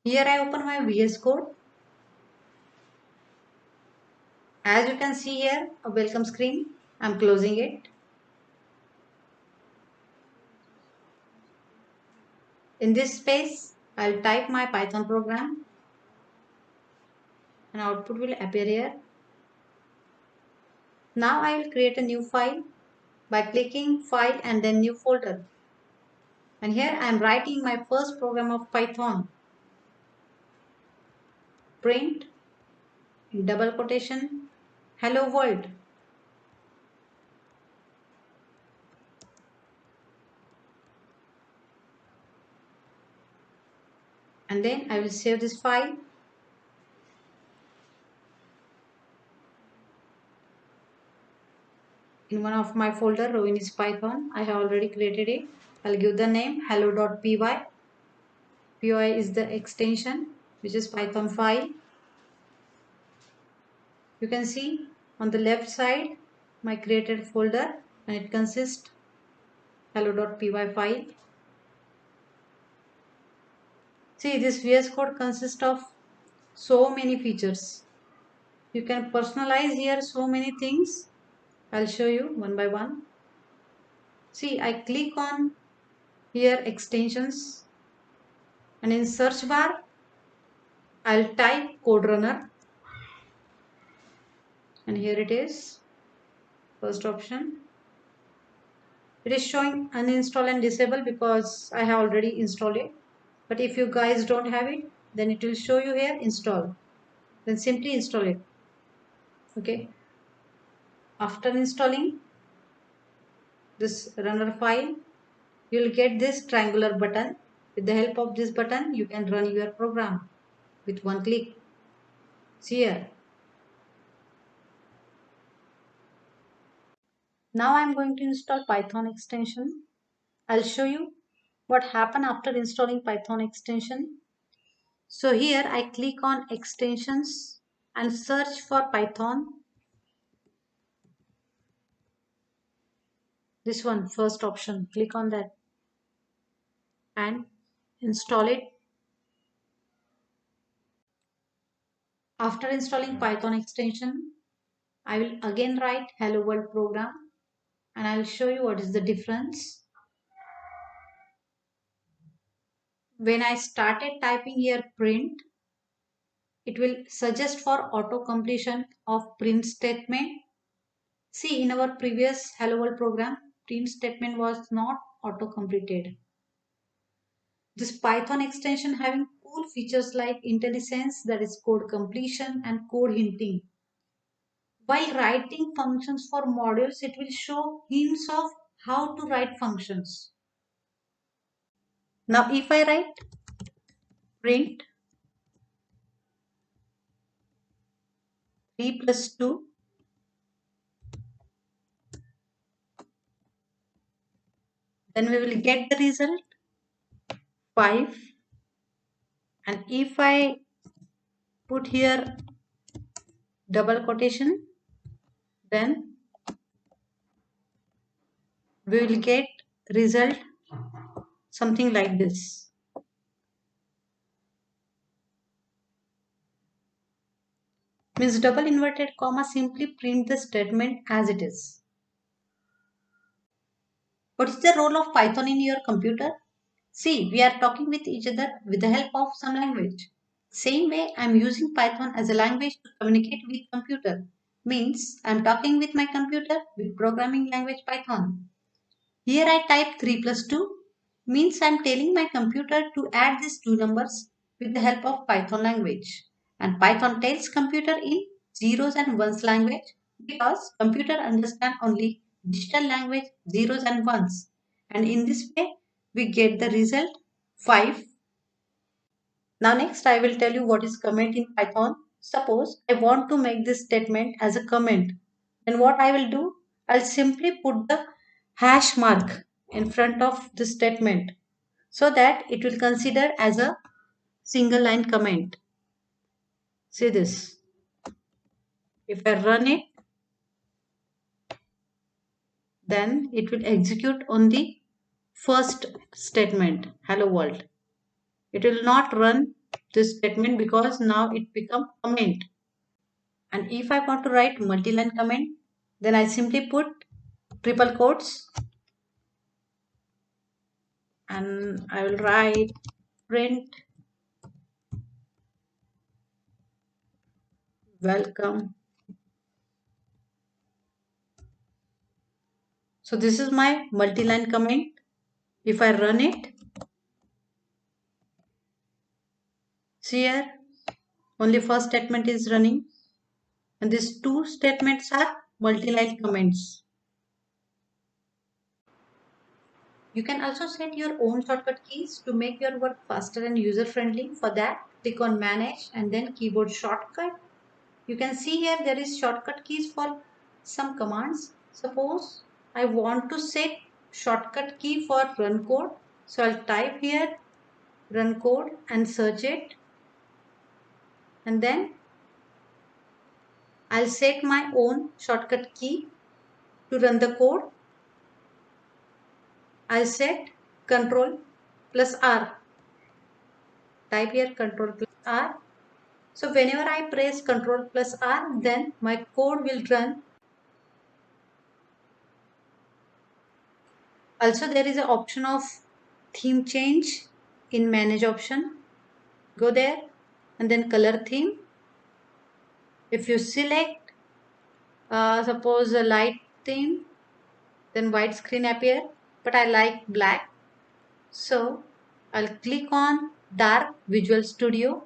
Here I open my VS Code. As you can see here, a welcome screen. I'm closing it. In this space, I'll type my Python program. An output will appear here. Now I will create a new file by clicking File and then New Folder. And here I am writing my first program of Python. Print, in double quotation, hello world. And then I will save this file. In one of my folder, Rowan is Python. I have already created it. I'll give the name hello.py. Py is the extension, which is Python file. You can see on the left side my created folder, and it consists hello.py file. See, this VS Code consists of so many features. You can personalize here so many things. I'll show you one by one. See, I click on here extensions, and in search bar I'll type code runner, and here it is, first option. It is showing uninstall and disable because I have already installed it. But if you guys don't have it, then it will show you here install. Then simply install it. Okay. After installing this runner file, you will get this triangular button. With the help of this button, you can run your program with one click. See here. Now I am going to install Python extension. I'll show you what happened after installing Python extension. So here I click on extensions and search for Python. This one, first option, click on that and install it. After installing Python extension, I will again write hello world program, and I will show you what is the difference. When I started typing here print, it will suggest for auto completion of print statement. See, in our previous hello world program, print statement was not auto completed. This Python extension having cool features like IntelliSense, that is code completion, and code hinting. While writing functions for modules, it will show hints of how to write functions. Now if I write print 3 plus 2, then we will get the result 5. And if I put here double quotation, then we will get result something like this. Means double inverted comma simply print the statement as it is. What is the role of Python in your computer? See, we are talking with each other with the help of some language. Same way, I am using Python as a language to communicate with computer. Means I am talking with my computer with programming language Python. Here I type 3 plus 2. Means I am telling my computer to add these two numbers with the help of Python language. And Python tells computer in zeros and ones language because computer understand only digital language zeros and ones. And in this way, we get the result 5. Now next I will tell you what is comment in Python. Suppose I want to make this statement as a comment. Then what I will do? I'll simply put the hash mark in front of the statement so that it will consider as a single line comment. See this. If I run it, then it will execute on the first statement, hello world. It will not run this statement because now it become comment. And if I want to write multi-line comment, then I simply put triple quotes and I will write print welcome. So this is my multi-line comment. If I run it, see here, only first statement is running and these two statements are multi-line comments. You can also set your own shortcut keys to make your work faster and user-friendly. For that, click on Manage and then Keyboard Shortcut. You can see here there is shortcut keys for some commands. Suppose I want to set shortcut key for run code. So I'll type here run code and search it. And then I'll set my own shortcut key to run the code. I'll set Control plus R. Type here Control plus R. So whenever I press Control plus R, then my code will run. Also, there is an option of theme change in Manage option. Go there and then color theme. If you select, suppose a light theme, then white screen appear. But I like black, so I'll click on Dark Visual Studio.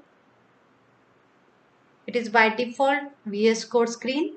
It is by default VS Code screen.